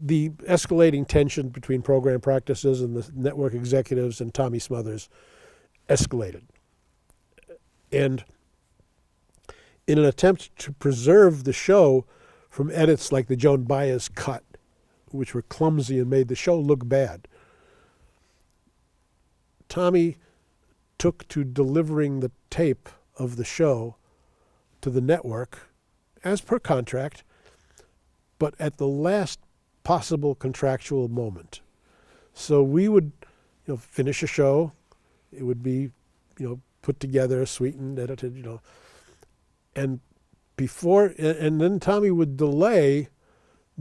the escalating tension between program practices and the network executives and Tommy Smothers escalated. And in an attempt to preserve the show from edits like the Joan Baez cut, which were clumsy and made the show look bad, Tommy took to delivering the tape of the show to the network as per contract, but at the last possible contractual moment. So we would, finish a show. It would be, put together, sweetened, edited, and then Tommy would delay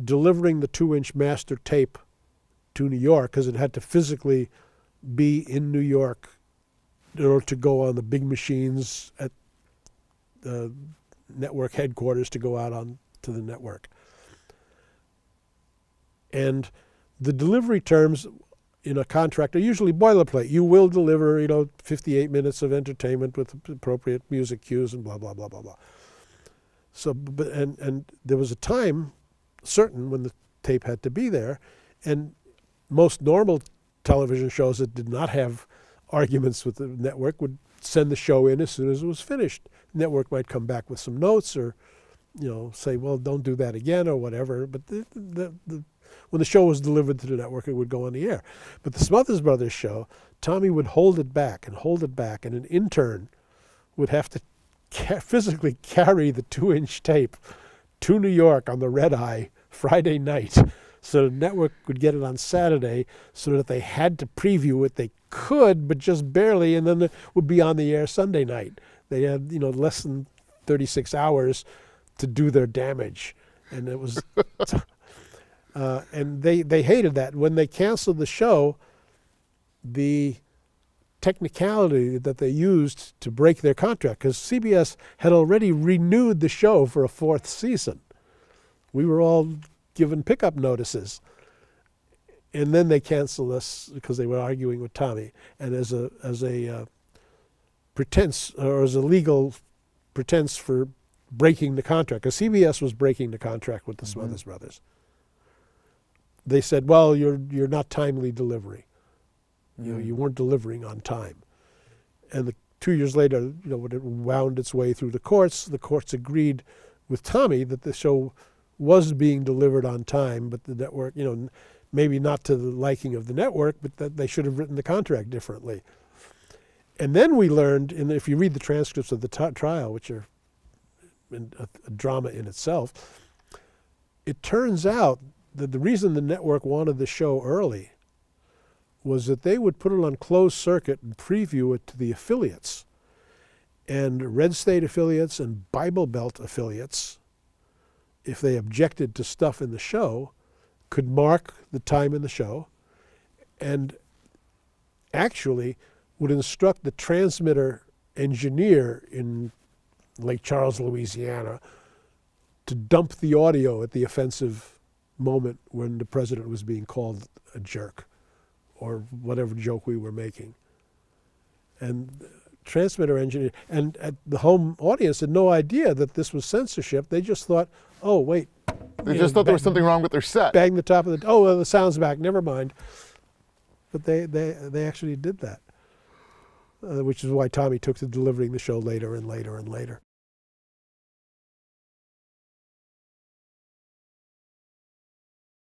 delivering the 2-inch master tape to New York because it had to physically be in New York in order to go on the big machines at the network headquarters to go out on to the network. And the delivery terms in a contract are usually boilerplate. You will deliver, 58 minutes of entertainment with appropriate music cues and blah, blah, blah, blah, blah. So, and there was a time certain when the tape had to be there, and most normal television shows that did not have arguments with the network would send the show in as soon as it was finished. The network might come back with some notes or, say, well, don't do that again or whatever. But when the show was delivered to the network, it would go on the air. But the Smothers Brothers show, Tommy would hold it back, and an intern would have to physically carry the 2-inch tape to New York on the red eye Friday night so the network could get it on Saturday so that they had to preview it. They could, but just barely, and then it would be on the air Sunday night. They had, less than 36 hours to do their damage. And it was, and they hated that. When they canceled the show, the technicality that they used to break their contract, because CBS had already renewed the show for a 4th season. We were all given pickup notices. And then they canceled us because they were arguing with Tommy. And as a pretense, or as a legal pretense for breaking the contract, because CBS was breaking the contract with the Smothers Brothers, they said, well, you're not timely delivery. You weren't delivering on time. And 2 years later, when it wound its way through the courts agreed with Tommy that the show was being delivered on time, but the network, maybe not to the liking of the network, but that they should have written the contract differently. And then we learned, and if you read the transcripts of the trial, which are a drama in itself, it turns out that the reason the network wanted the show early was that they would put it on closed circuit and preview it to the affiliates. And Red State affiliates and Bible Belt affiliates, if they objected to stuff in the show, could mark the time in the show and actually would instruct the transmitter engineer in Lake Charles, Louisiana, to dump the audio at the offensive moment when the president was being called a jerk or whatever joke we were making. And transmitter engineer and the home audience had no idea that this was censorship. They just thought, oh, wait. They just thought there was something wrong with their set. Bang the top of the, oh, well, the sound's back, never mind. But they actually did that, which is why Tommy took to delivering the show later and later and later.